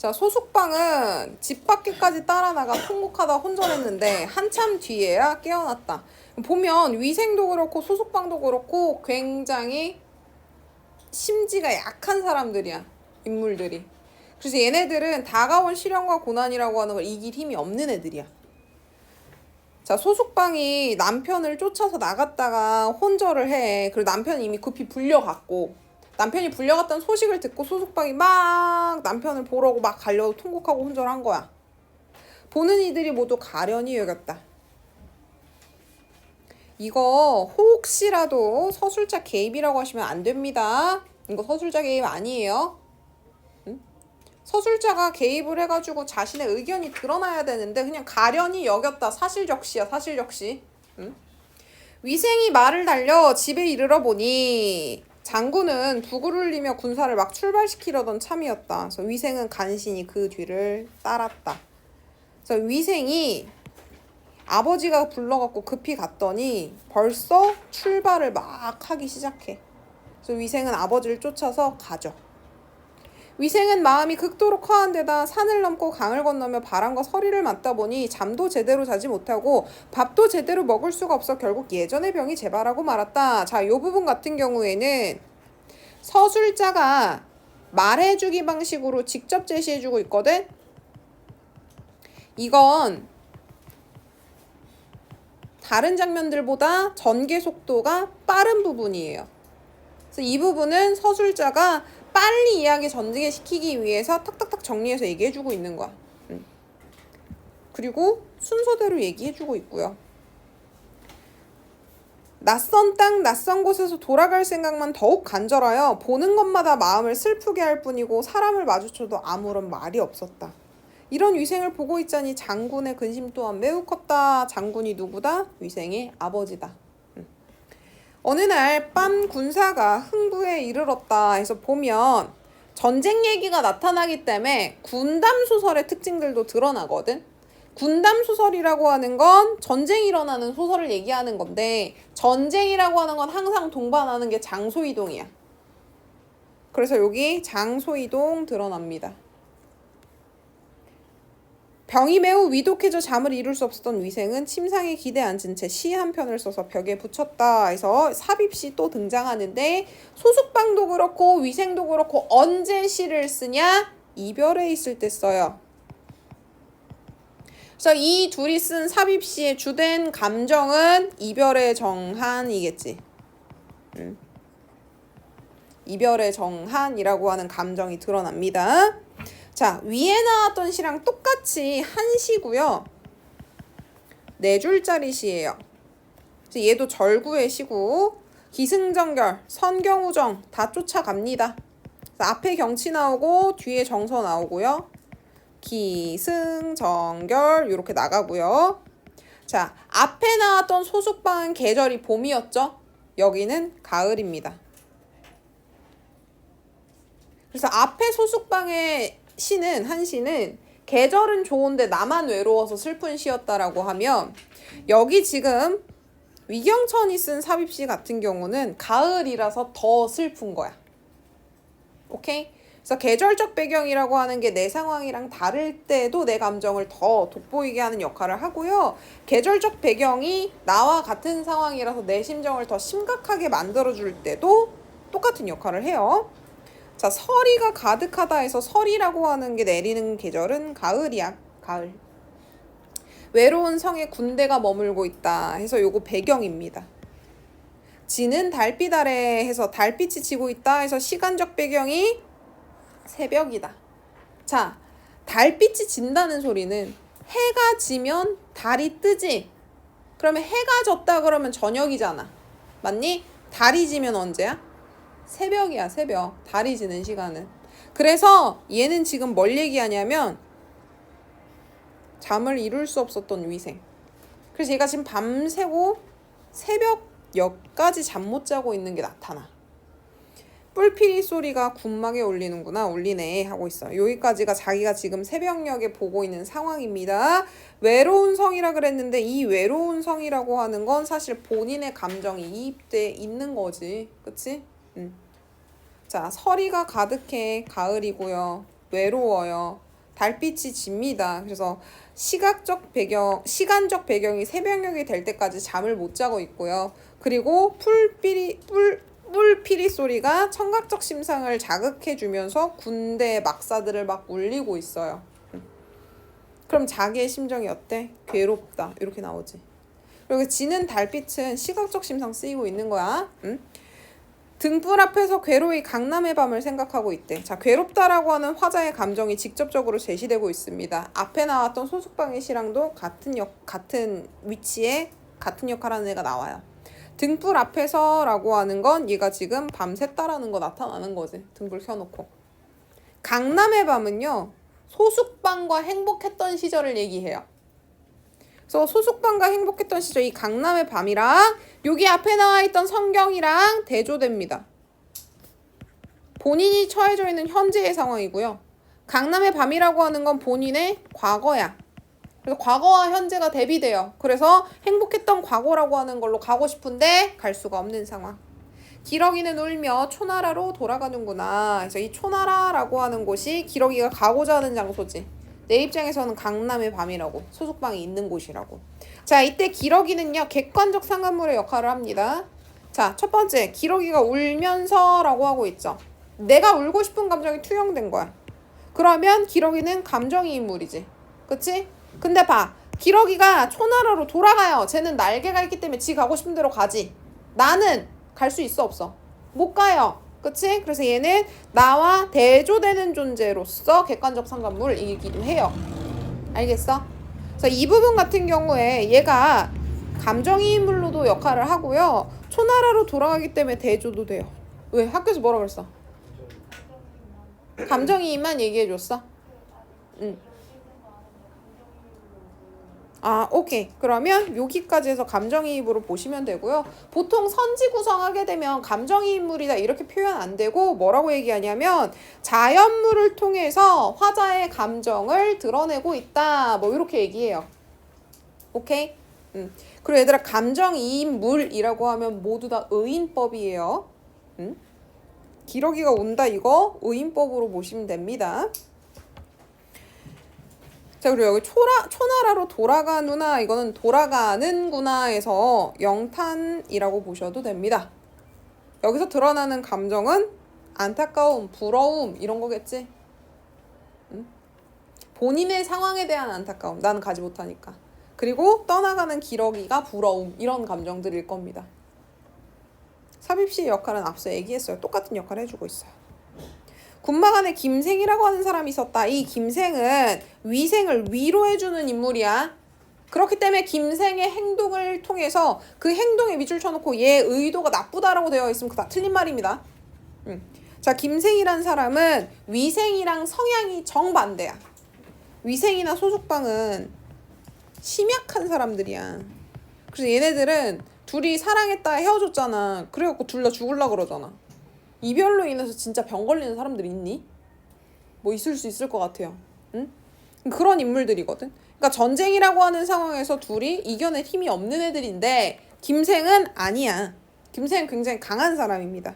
자, 소숙방은 집 밖에까지 따라 나가 통곡하다 혼전했는데 한참 뒤에야 깨어났다. 보면 위생도 그렇고 소숙방도 그렇고 굉장히 심지가 약한 사람들이야. 인물들이. 그래서 얘네들은 다가온 시련과 고난이라고 하는 걸 이길 힘이 없는 애들이야. 자, 소숙방이 남편을 쫓아서 나갔다가 혼절을 해. 그리고 남편이 이미 급히 불려갔고, 남편이 불려갔다는 소식을 듣고 소숙방이 막 남편을 보러고 막 가려고 통곡하고 혼절한 거야. 보는 이들이 모두 가련히 여겼다. 이거 혹시라도 서술자 개입이라고 하시면 안 됩니다. 이거 서술자 개입 아니에요. 서술자가 개입을 해가지고 자신의 의견이 드러나야 되는데 그냥 가련히 여겼다. 사실적시야, 사실적시. 위생이 말을 달려 집에 이르러 보니 장군은 부구를 흘리며 군사를 막 출발시키려던 참이었다. 그래서 위생은 간신히 그 뒤를 따랐다. 그래서 위생이 아버지가 불러갖고 급히 갔더니 벌써 출발을 막 하기 시작해. 그래서 위생은 아버지를 쫓아서 가죠. 위생은 마음이 극도로 허한 데다 산을 넘고 강을 건너며 바람과 서리를 맞다 보니 잠도 제대로 자지 못하고 밥도 제대로 먹을 수가 없어 결국 예전의 병이 재발하고 말았다. 자, 이 부분 같은 경우에는 서술자가 말해주기 방식으로 직접 제시해주고 있거든. 이건 다른 장면들보다 전개 속도가 빠른 부분이에요. 그래서 이 부분은 서술자가 빨리 이야기 전개시키기 위해서 탁탁탁 정리해서 얘기해주고 있는 거야. 그리고 순서대로 얘기해주고 있고요. 낯선 땅, 낯선 곳에서 돌아갈 생각만 더욱 간절하여 보는 것마다 마음을 슬프게 할 뿐이고 사람을 마주쳐도 아무런 말이 없었다. 이런 위생을 보고 있자니 장군의 근심 또한 매우 컸다. 장군이 누구다? 위생의 아버지다. 어느 날 밤 군사가 흥부에 이르렀다 해서 보면 전쟁 얘기가 나타나기 때문에 군담 소설의 특징들도 드러나거든. 군담 소설이라고 하는 건 전쟁이 일어나는 소설을 얘기하는 건데 전쟁이라고 하는 건 항상 동반하는 게 장소 이동이야. 그래서 여기 장소 이동 드러납니다. 병이 매우 위독해져 잠을 이룰 수 없었던 위생은 침상에 기대 앉은 채 시 한 편을 써서 벽에 붙였다 해서 삽입시 또 등장하는데 소숙방도 그렇고 위생도 그렇고 언제 시를 쓰냐? 이별에 있을 때 써요. 그래서 이 둘이 쓴 삽입시의 주된 감정은 이별의 정한이겠지. 이별의 정한이라고 하는 감정이 드러납니다. 자, 위에 나왔던 시랑 똑같이 한 시고요. 4줄짜리 시예요. 얘도 절구의 시고 기승전결, 선경우정 다 쫓아갑니다. 앞에 경치 나오고 뒤에 정서 나오고요. 기승전결 이렇게 나가고요. 자, 앞에 나왔던 소숙방은 계절이 봄이었죠. 여기는 가을입니다. 그래서 앞에 소숙방의 시는 한 시는 계절은 좋은데 나만 외로워서 슬픈 시였다라고 하면 여기 지금 위경천이 쓴 삽입시 같은 경우는 가을이라서 더 슬픈 거야. 오케이? 그래서 계절적 배경이라고 하는 게 내 상황이랑 다를 때도 내 감정을 더 돋보이게 하는 역할을 하고요. 계절적 배경이 나와 같은 상황이라서 내 심정을 더 심각하게 만들어줄 때도 똑같은 역할을 해요. 자, 서리가 가득하다 해서 서리라고 하는 게 내리는 계절은 가을이야. 가을. 외로운 성에 군대가 머물고 있다 해서 요거 배경입니다. 지는 달빛 아래 해서 달빛이 지고 있다 해서 시간적 배경이 새벽이다. 자, 달빛이 진다는 소리는 해가 지면 달이 뜨지. 그러면 해가 졌다 그러면 저녁이잖아. 맞니? 달이 지면 언제야? 새벽이야, 새벽. 달이 지는 시간은. 그래서 얘는 지금 뭘 얘기하냐면 잠을 이룰 수 없었던 위생. 그래서 얘가 지금 밤새고 새벽여까지 잠 못 자고 있는 게 나타나. 뿔피리 소리가 군막에 울리는구나. 울리네 하고 있어요. 여기까지가 자기가 지금 새벽녘에 보고 있는 상황입니다. 외로운 성이라 그랬는데 이 외로운 성이라고 하는 건 사실 본인의 감정이 이입돼 있는 거지. 그치? 자, 서리가 가득해. 가을이고요. 외로워요. 달빛이 집니다. 그래서 시간적 배경이 새벽녘이 될 때까지 잠을 못 자고 있고요. 그리고 뿔피리 소리가 청각적 심상을 자극해주면서 군대의 막사들을 막 울리고 있어요. 그럼 자기의 심정이 어때? 괴롭다. 이렇게 나오지. 그리고 지는 달빛은 시각적 심상 쓰이고 있는 거야. 등불 앞에서 괴로이 강남의 밤을 생각하고 있대. 자, 괴롭다라고 하는 화자의 감정이 직접적으로 제시되고 있습니다. 앞에 나왔던 소숙방의 시랑도 같은 위치에 같은 역할하는 애가 나와요. 등불 앞에서라고 하는 건 얘가 지금 밤샜다라는 거 나타나는 거지. 등불 켜놓고. 강남의 밤은요, 소숙방과 행복했던 시절을 얘기해요. 그래서 소숙방과 행복했던 시절, 이 강남의 밤이랑 여기 앞에 나와 있던 성경이랑 대조됩니다. 본인이 처해져 있는 현재의 상황이고요. 강남의 밤이라고 하는 건 본인의 과거야. 그래서 과거와 현재가 대비돼요. 그래서 행복했던 과거라고 하는 걸로 가고 싶은데 갈 수가 없는 상황. 기러기는 울며 초나라로 돌아가는구나. 그래서 이 초나라라고 하는 곳이 기러기가 가고자 하는 장소지. 내 입장에서는 강남의 밤이라고, 소숙방이 있는 곳이라고. 자, 이때 기러기는요, 객관적 상관물의 역할을 합니다. 자, 첫 번째, 기러기가 울면서라고 하고 있죠. 내가 울고 싶은 감정이 투영된 거야. 그러면 기러기는 감정이 인물이지. 그치? 근데 봐, 기러기가 초나라로 돌아가요. 쟤는 날개가 있기 때문에 지 가고 싶은 대로 가지. 나는 갈 수 있어, 없어? 못 가요. 그치? 그래서 얘는 나와 대조되는 존재로서 객관적 상관물이기도 해요. 알겠어? 그래서 이 부분 같은 경우에 얘가 감정이인물로도 역할을 하고요. 초나라로 돌아가기 때문에 대조도 돼요. 왜? 학교에서 뭐라 그랬어? 감정이인만 얘기해줬어? 응. 아, 오케이. 그러면 여기까지 해서 감정이입으로 보시면 되고요. 보통 선지 구성하게 되면 감정이입물이다 이렇게 표현 안 되고 뭐라고 얘기하냐면 자연물을 통해서 화자의 감정을 드러내고 있다. 뭐 이렇게 얘기해요. 오케이? 그리고 얘들아, 감정이입물이라고 하면 모두 다 의인법이에요. 기러기가 온다 이거 의인법으로 보시면 됩니다. 자, 그리고 여기 초나라로 돌아가누나, 이거는 돌아가는구나에서 영탄이라고 보셔도 됩니다. 여기서 드러나는 감정은 안타까움, 부러움 이런 거겠지. 본인의 상황에 대한 안타까움, 나는 가지 못하니까. 그리고 떠나가는 기러기가 부러움, 이런 감정들일 겁니다. 삽입시의 역할은 앞서 얘기했어요. 똑같은 역할을 해주고 있어요. 군마간에 김생이라고 하는 사람이 있었다. 이 김생은 위생을 위로해주는 인물이야. 그렇기 때문에 김생의 행동을 통해서 그 행동에 밑줄 쳐놓고 얘 의도가 나쁘다라고 되어 있으면 그다 틀린 말입니다. 자, 김생이란 사람은 위생이랑 성향이 정반대야. 위생이나 소숙방은 심약한 사람들이야. 그래서 얘네들은 둘이 사랑했다 헤어졌잖아. 그래갖고 둘 다 죽으려고 그러잖아. 이별로 인해서 진짜 병 걸리는 사람들 있니? 뭐 있을 수 있을 것 같아요. 응? 그런 인물들이거든. 그러니까 전쟁이라고 하는 상황에서 둘이 이겨낼 힘이 없는 애들인데 김생은 아니야. 김생은 굉장히 강한 사람입니다.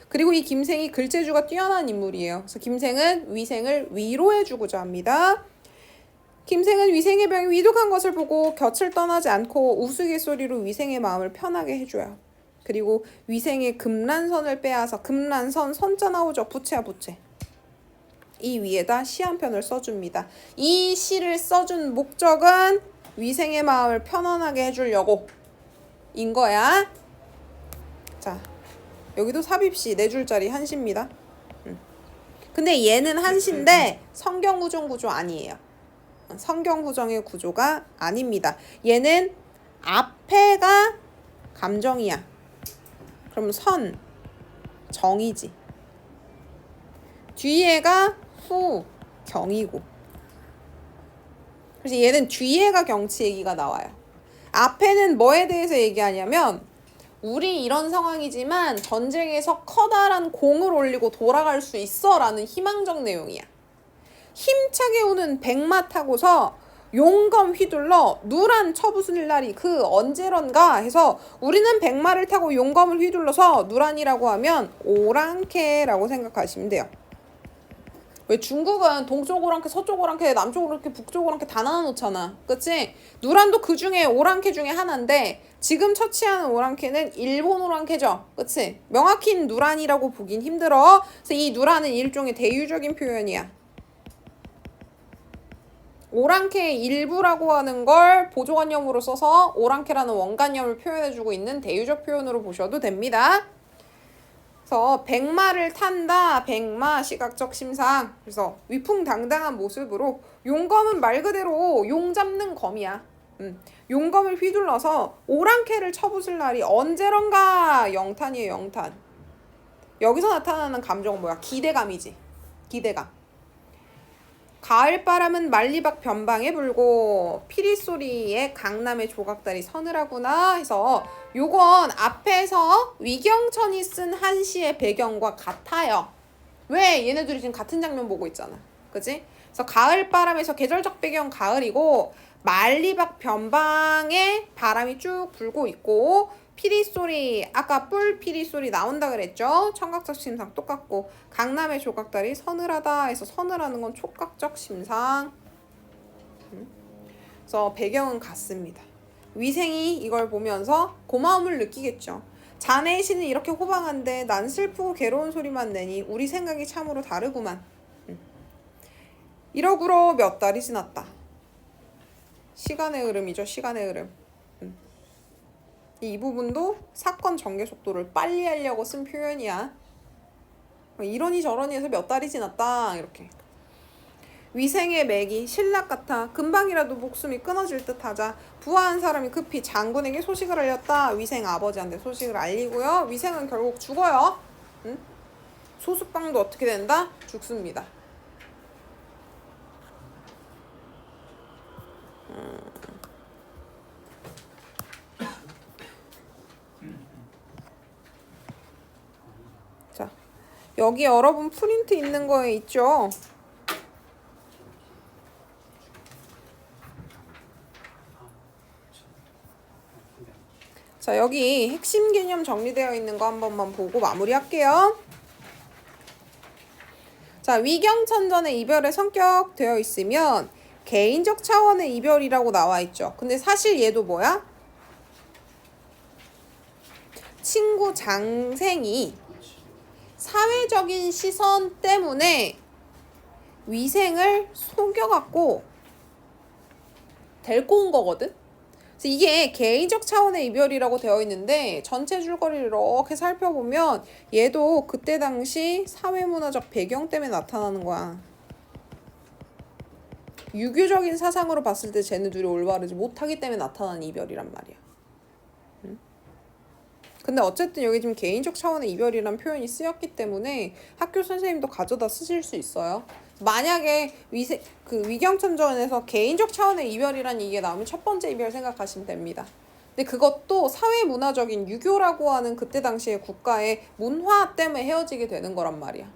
그리고 이 김생이 글재주가 뛰어난 인물이에요. 그래서 김생은 위생을 위로해주고자 합니다. 김생은 위생의 병이 위독한 것을 보고 곁을 떠나지 않고 우스갯소리로 위생의 마음을 편하게 해줘요. 그리고 위생의 금란선을 빼앗아, 금란선 선자 나오죠. 부채야 부채. 이 위에다 시 한 편을 써줍니다. 이 시를 써준 목적은 위생의 마음을 편안하게 해주려고 인 거야. 자, 여기도 삽입시 4줄짜리 한시입니다. 근데 얘는 한시인데 성경구정 구조 아니에요. 성경구정의 구조가 아닙니다. 얘는 앞에가 감정이야. 그럼 선, 정이지. 뒤에가 후, 경이고. 그래서 얘는 뒤에가 경치 얘기가 나와요. 앞에는 뭐에 대해서 얘기하냐면 우리 이런 상황이지만 전쟁에서 커다란 공을 올리고 돌아갈 수 있어 라는 희망적 내용이야. 힘차게 오는 백마 타고서 용검 휘둘러 누란 처부술 날이 그 언제런가 해서 우리는 백마를 타고 용검을 휘둘러서 누란이라고 하면 오랑캐라고 생각하시면 돼요. 왜 중국은 동쪽 오랑캐, 서쪽 오랑캐, 남쪽 오랑캐, 북쪽 오랑캐 다 나눠놓잖아. 그치? 누란도 그 중에 오랑캐 중에 하나인데 지금 처치하는 오랑캐는 일본 오랑캐죠. 그치? 명확히 누란이라고 보긴 힘들어. 그래서 이 누란은 일종의 대유적인 표현이야. 오랑캐의 일부라고 하는 걸 보조관념으로 써서 오랑캐라는 원관념을 표현해주고 있는 대유적 표현으로 보셔도 됩니다. 그래서 백마를 탄다. 백마 시각적 심상. 그래서 위풍당당한 모습으로 용검은 말 그대로 용 잡는 검이야. 용검을 휘둘러서 오랑캐를 쳐부술 날이 언제런가. 영탄이에요. 영탄. 여기서 나타나는 감정은 뭐야? 기대감이지. 기대감. 가을바람은 만리박 변방에 불고 피리소리에 강남의 조각달이 서늘하구나 해서 요건 앞에서 위경천이 쓴 한시의 배경과 같아요. 왜? 얘네들이 지금 같은 장면 보고 있잖아. 그치? 그래서 가을바람에서 계절적 배경 가을이고 만리박 변방에 바람이 쭉 불고 있고 피리소리, 아까 뿔 피리소리 나온다 그랬죠? 청각적 심상 똑같고 강남의 조각달이 서늘하다 해서 서늘하는 건 촉각적 심상. 그래서 배경은 같습니다. 위생이 이걸 보면서 고마움을 느끼겠죠. 자네의 시는 이렇게 호방한데 난 슬프고 괴로운 소리만 내니 우리 생각이 참으로 다르구만. 이러구로 몇 달이 지났다. 시간의 흐름이죠. 시간의 흐름. 이 부분도 사건 전개 속도를 빨리 하려고 쓴 표현이야. 이러니 저러니 해서 몇 달이 지났다. 이렇게. 위생의 맥이 신락 같아 금방이라도 목숨이 끊어질 듯 하자 부하한 사람이 급히 장군에게 소식을 알렸다. 위생 아버지한테 소식을 알리고요. 위생은 결국 죽어요. 소수방도 어떻게 된다? 죽습니다. 자, 여기 여러분 프린트 있는 거에 있죠? 자, 여기 핵심 개념 정리되어 있는 거 한 번만 보고 마무리할게요. 자, 위경천전의 이별의 성격 되어 있으면 개인적 차원의 이별이라고 나와 있죠. 근데 사실 얘도 뭐야? 친구 장생이 사회적인 시선 때문에 위생을 속여갖고 데리고 온 거거든? 그래서 이게 개인적 차원의 이별이라고 되어 있는데 전체 줄거리를 이렇게 살펴보면 얘도 그때 당시 사회문화적 배경 때문에 나타나는 거야. 유교적인 사상으로 봤을 때 쟤네들이 올바르지 못하기 때문에 나타나는 이별이란 말이야. 근데 어쨌든 여기 지금 개인적 차원의 이별이란 표현이 쓰였기 때문에 학교 선생님도 가져다 쓰실 수 있어요. 만약에 위경천전에서 개인적 차원의 이별이란 얘기가 나오면 첫 번째 이별 생각하시면 됩니다. 근데 그것도 사회문화적인 유교라고 하는 그때 당시의 국가의 문화 때문에 헤어지게 되는 거란 말이야.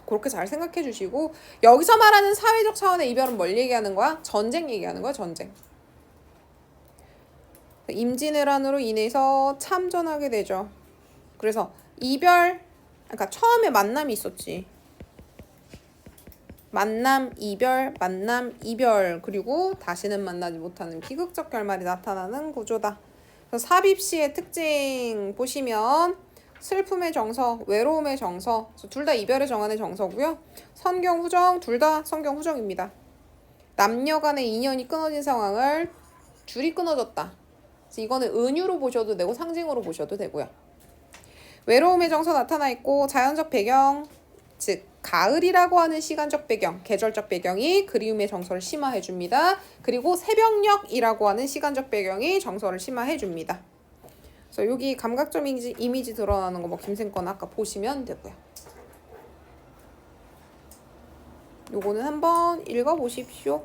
그렇게 잘 생각해 주시고 여기서 말하는 사회적 차원의 이별은 뭘 얘기하는 거야? 전쟁 얘기하는 거야. 전쟁. 임진왜란으로 인해서 참전하게 되죠. 그래서 이별, 그러니까 처음에 만남이 있었지. 만남, 이별, 그리고 다시는 만나지 못하는 비극적 결말이 나타나는 구조다. 그래서 삽입시의 특징 보시면 슬픔의 정서, 외로움의 정서, 둘 다 이별의 정한의 정서고요. 선경, 후정, 둘 다 선경, 후정입니다. 남녀 간의 인연이 끊어진 상황을 줄이 끊어졌다. 그래서 이거는 은유로 보셔도 되고 상징으로 보셔도 되고요. 외로움의 정서 나타나 있고 자연적 배경, 즉 가을이라고 하는 시간적 배경, 계절적 배경이 그리움의 정서를 심화해 줍니다. 그리고 새벽녘이라고 하는 시간적 배경이 정서를 심화해 줍니다. 그래서 여기 감각적 이미지 드러나는 거 뭐 김생건 아까 보시면 되고요. 요거는 한번 읽어 보십시오.